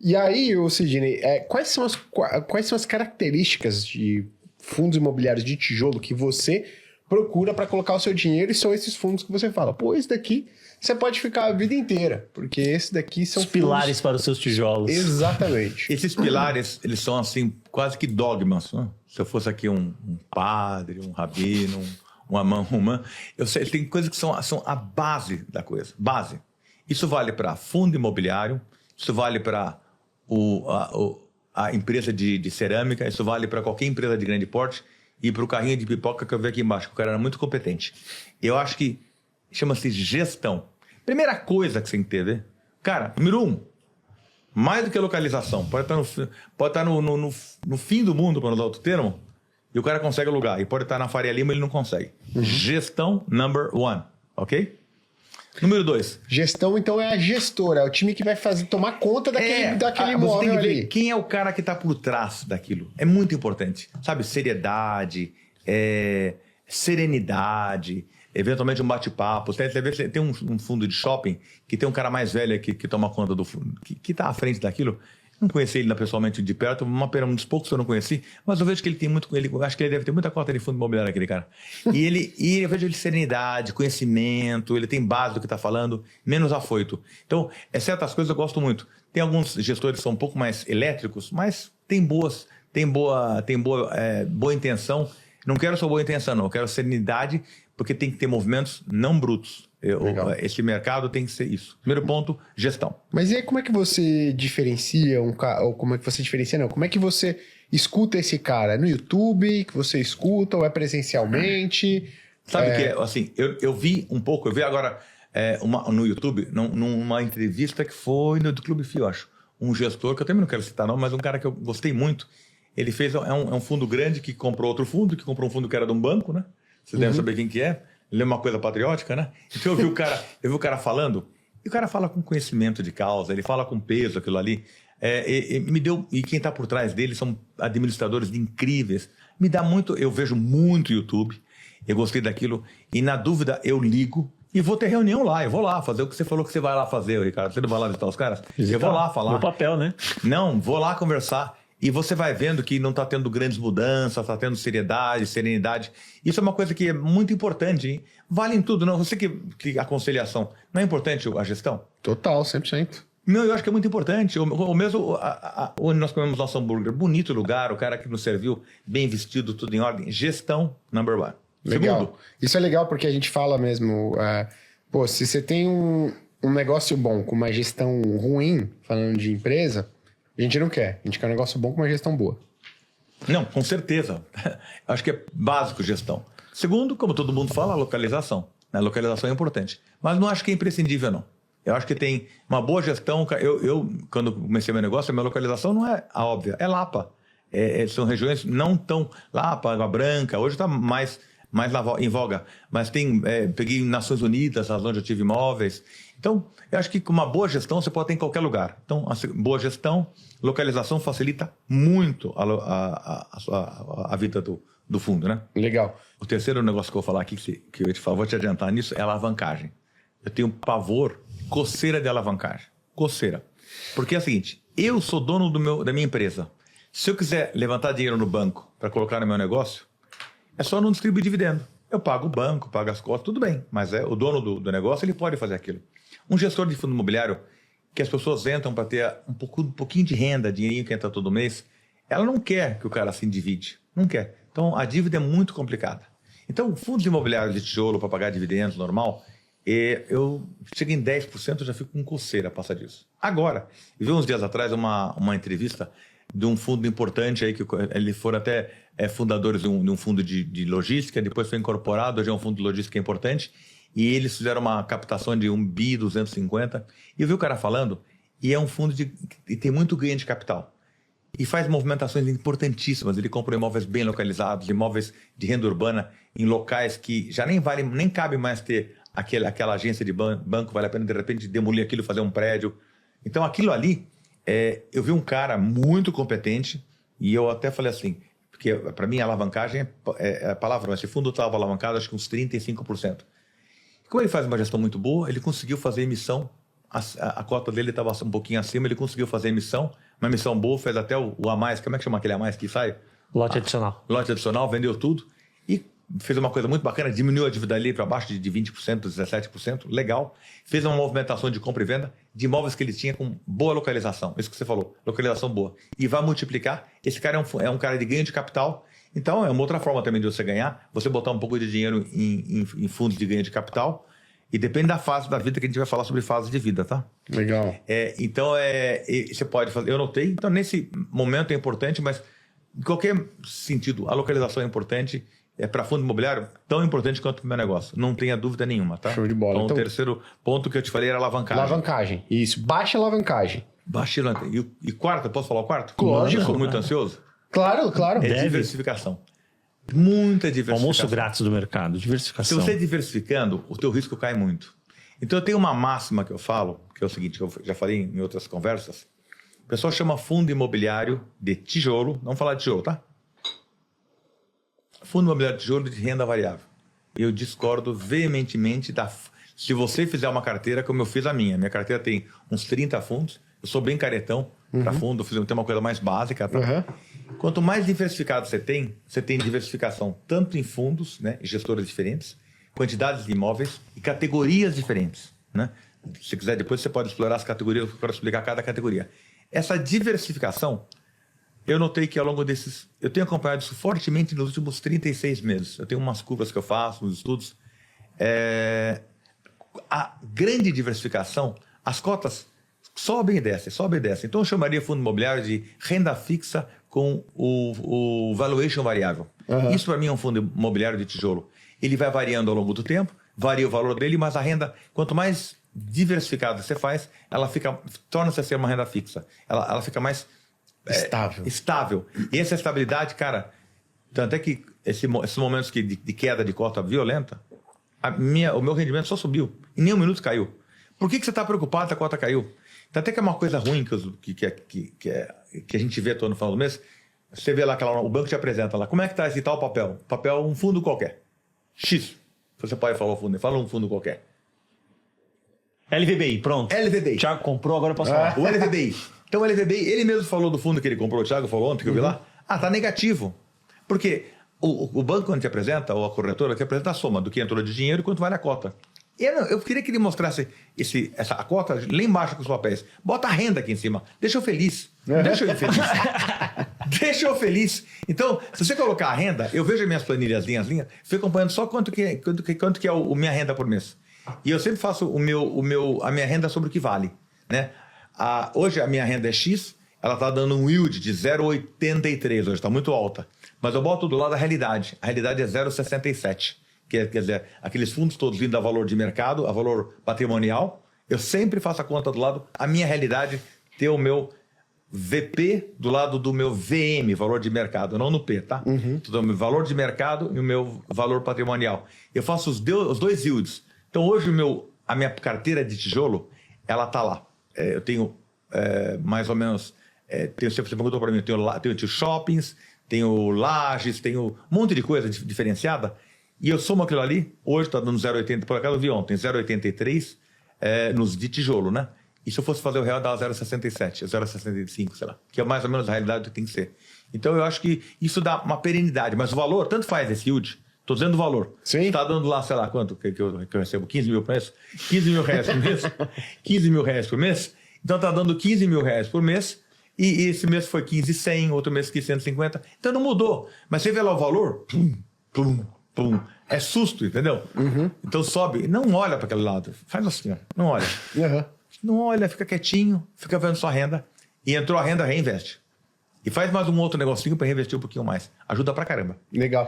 E aí, Sidney, quais são as características de fundos imobiliários de tijolo que você procura para colocar o seu dinheiro e são esses fundos que você fala, pô, esse daqui você pode ficar a vida inteira, porque esse daqui são os pilares para os seus tijolos. Exatamente. Esses pilares, eles são assim, quase que dogmas. Né? Se eu fosse aqui um padre, um rabino, um amã, eu sei, tem coisas que são a base da coisa. Base. Isso vale para fundo imobiliário, isso vale para a empresa de cerâmica, isso vale para qualquer empresa de grande porte e para o carrinho de pipoca que eu vi aqui embaixo, que o cara era muito competente. Eu acho que chama-se gestão. Primeira coisa que você tem que ter, né? Cara, número 1, mais do que localização, pode estar no fim do mundo, para usar outro termo, e o cara consegue alugar, e pode estar na Faria Lima, ele não consegue. Gestão number 1, ok? Número 2. Gestão, então, é a gestora, é o time que vai tomar conta daquele imóvel você tem que ver ali. Quem é o cara que está por trás daquilo. É muito importante. Sabe, seriedade, serenidade, eventualmente um bate-papo. Tem um fundo de shopping que tem um cara mais velho que toma conta do fundo, que está à frente daquilo. Não conheci ele pessoalmente de perto, uma pena, um dos poucos que eu não conheci, mas eu vejo que ele tem muito. Acho que ele deve ter muita cota de fundo imobiliário, aquele cara. E eu vejo ele serenidade, conhecimento, ele tem base do que está falando, menos afoito. Então, certas coisas eu gosto muito. Tem alguns gestores que são um pouco mais elétricos, mas tem boa intenção. Não quero só boa intenção, não. Eu quero serenidade, porque tem que ter movimentos não brutos. Esse mercado tem que ser isso. Primeiro ponto, gestão. Mas e aí, como é que você diferencia ou como é que você diferencia, não? Como é que você escuta esse cara? É no YouTube que você escuta ou é presencialmente? Sabe que assim, eu vi um pouco, eu vi agora no YouTube, numa entrevista que foi no do Clube Fio, acho. Um gestor, que eu também não quero citar não, mas um cara que eu gostei muito. Ele fez, um fundo grande que comprou outro fundo, que comprou um fundo que era de um banco, né? Vocês devem saber quem que é. Ele é uma coisa patriótica, né? Então eu vi o cara falando, e o cara fala com conhecimento de causa, ele fala com peso aquilo ali. E quem está por trás dele são administradores incríveis. Me dá muito, eu vejo muito YouTube, eu gostei daquilo, e na dúvida eu ligo e vou ter reunião lá, eu vou lá fazer o que você falou que você vai lá fazer, Ricardo. Você não vai lá visitar os caras? Eu vou lá falar. No papel, né? Não, vou lá conversar. E você vai vendo que não está tendo grandes mudanças, está tendo seriedade, serenidade. Isso é uma coisa que é muito importante, hein? Vale em tudo, não? Você que aconselhação, não é importante a gestão? Total, 100%. Não, eu acho que é muito importante. O mesmo, onde nós comemos nosso hambúrguer, bonito lugar, o cara que nos serviu, bem vestido, tudo em ordem. Gestão, number 1. Legal. Segundo. Isso é legal porque a gente fala mesmo, se você tem um negócio bom com uma gestão ruim, falando de empresa, a gente não quer. A gente quer um negócio bom com uma gestão boa. Não, com certeza. Acho que é básico gestão. Segundo, como todo mundo fala, a localização. A localização é importante. Mas não acho que é imprescindível, não. Eu acho que tem uma boa gestão. Eu quando comecei meu negócio, a minha localização não é a óbvia, é Lapa. São regiões não tão... Lapa, Água Branca, hoje está mais em voga. Mas peguei Nações Unidas, onde eu tive imóveis. Então, eu acho que com uma boa gestão você pode ter em qualquer lugar. Então, boa gestão, localização facilita muito a vida do fundo, né? Legal. O terceiro negócio que eu vou falar aqui, que eu te falo, vou te adiantar nisso, é a alavancagem. Eu tenho pavor, coceira de alavancagem. Coceira. Porque é o seguinte, eu sou dono da minha empresa. Se eu quiser levantar dinheiro no banco para colocar no meu negócio, é só não distribuir dividendo. Eu pago o banco, pago as cotas, tudo bem. Mas o dono do negócio, ele pode fazer aquilo. Um gestor de fundo imobiliário, que as pessoas entram para ter um pouquinho de renda, dinheirinho que entra todo mês, ela não quer que o cara se endivide. Não quer. Então, a dívida é muito complicada. Então, fundos imobiliários de tijolo para pagar dividendos normal, eu chego em 10%, eu já fico com coceira a passar disso. Agora, eu vi uns dias atrás uma entrevista de um fundo importante aí, que eles foram até fundadores de um fundo de logística, depois foi incorporado, hoje é um fundo de logística importante, e eles fizeram uma captação de 1.250 bi, e eu vi o cara falando, e é um fundo que tem muito ganho de capital. E faz movimentações importantíssimas. Ele compra imóveis bem localizados, imóveis de renda urbana, em locais que já nem cabe mais ter aquela agência de banco, vale a pena de repente demolir aquilo e fazer um prédio. Então aquilo ali, eu vi um cara muito competente, e eu até falei assim, porque para mim a alavancagem é a palavra, mas esse fundo estava alavancado acho que uns 35%. Como ele faz uma gestão muito boa, ele conseguiu fazer emissão a cota dele estava um pouquinho acima, ele conseguiu fazer emissão, uma emissão boa, fez até o a mais, como é que chama aquele a mais que sai? Lote adicional. Lote adicional, vendeu tudo e fez uma coisa muito bacana, diminuiu a dívida ali para baixo de 20%, 17%, legal. Fez uma movimentação de compra e venda de imóveis que ele tinha com boa localização, isso que você falou, localização boa. E vai multiplicar, esse cara é um cara de ganho de capital, então é uma outra forma também de você ganhar, você botar um pouco de dinheiro em fundos de ganho de capital, e depende da fase da vida que a gente vai falar sobre fase de vida, tá? Legal. Então, você pode fazer... Eu notei, então nesse momento é importante, mas em qualquer sentido, a localização é importante, para fundo imobiliário, tão importante quanto para o meu negócio. Não tenha dúvida nenhuma, tá? Show de bola. Então, Então, o terceiro ponto que eu te falei era alavancagem. Alavancagem. Isso. Baixa alavancagem. Baixa e quarto, posso falar o quarto? Lógico. Sou muito ansioso. Claro, claro. É diversificação. Muita diversificação. Almoço grátis do mercado, Se diversificação. você diversificando, o teu risco cai muito. Então eu tenho uma máxima que eu falo, que é o seguinte, que eu já falei em outras conversas. O pessoal chama fundo imobiliário de tijolo, vamos falar de tijolo, tá? Fundo imobiliário de tijolo de renda variável. Eu discordo veementemente se você fizer uma carteira como eu fiz a minha. Minha carteira tem uns 30 fundos, eu sou bem caretão para fundo, eu tenho uma coisa mais básica, tá? Quanto mais diversificado você tem diversificação tanto em fundos, né, gestoras diferentes, quantidades de imóveis e categorias diferentes, né? Se quiser, depois você pode explorar as categorias, eu quero explicar cada categoria. Essa diversificação, eu notei que ao longo desses... Eu tenho acompanhado isso fortemente nos últimos 36 meses. Eu tenho umas curvas que eu faço, uns estudos. A grande diversificação, as cotas sobem e descem, sobem e descem. Então eu chamaria fundo imobiliário de renda fixa com o valuation variável. Isso para mim é um fundo imobiliário de tijolo. Ele vai variando ao longo do tempo, varia o valor dele, mas a renda, quanto mais diversificada você faz, ela torna-se a ser uma renda fixa. Ela fica mais estável. E essa estabilidade, cara, tanto é que esses momentos de queda de cota violenta, o meu rendimento só subiu. Em nenhum minuto caiu. Por que você está preocupado se a cota caiu? Até que é uma coisa ruim que a gente vê todo no final do mês. Você vê lá, o banco te apresenta lá. Como é que está esse tal papel? Papel, um fundo qualquer. X. Você pode falar o fundo, fala um fundo qualquer. LVBI, pronto. LVBI. Thiago comprou, agora eu posso falar. O LVBI. Então o LVBI, ele mesmo falou do fundo que ele comprou, o Thiago falou ontem que eu vi lá. Tá negativo. Porque o banco, quando te apresenta, ou a corretora, te apresenta a soma do que entrou de dinheiro e quanto vale a cota. Eu queria que ele mostrasse a cota lá embaixo com os papéis. Bota a renda aqui em cima. Deixa eu feliz. Deixa eu feliz. Deixa eu feliz. Então, se você colocar a renda, eu vejo as minhas planilhas, linhas, fico acompanhando só quanto que é a minha renda por mês. E eu sempre faço a minha renda sobre o que vale, né? Hoje a minha renda é X, ela está dando um yield de 0,83 hoje, está muito alta. Mas eu boto do lado a realidade. A realidade é 0,67. Quer dizer, aqueles fundos todos vindo a valor de mercado, a valor patrimonial. Eu sempre faço a conta do lado, a minha realidade ter o meu VP do lado do meu VM, valor de mercado, não no P, tá? Então, o meu valor de mercado e o meu valor patrimonial. Eu faço os dois yields. Então, hoje, a minha carteira de tijolo, ela tá lá. Eu tenho mais ou menos... você perguntou para mim, eu tenho shoppings, tenho lajes, tenho um monte de coisa diferenciada. E eu somo aquilo ali, hoje está dando 0,80, por acaso eu vi ontem, 0,83 nos de tijolo, né? E se eu fosse fazer o real, dava 0,67, 0,65, sei lá. Que é mais ou menos a realidade do que tem que ser. Então eu acho que isso dá uma perenidade, mas o valor, tanto faz esse yield, estou dizendo o valor. Sim. Está dando lá, sei lá, quanto que eu recebo? 15 mil por mês? 15 mil reais por mês? 15 mil reais por mês? Então está dando 15 mil reais por mês, e esse mês foi 15,100, outro mês 15,150. Então não mudou. Mas você vê lá o valor, pum. É susto, entendeu? Então sobe, não olha para aquele lado, faz assim, ó. Não olha. Não olha, fica quietinho, fica vendo sua renda. E entrou a renda, reinveste. E faz mais um outro negocinho para reinvestir um pouquinho mais. Ajuda pra caramba. Legal.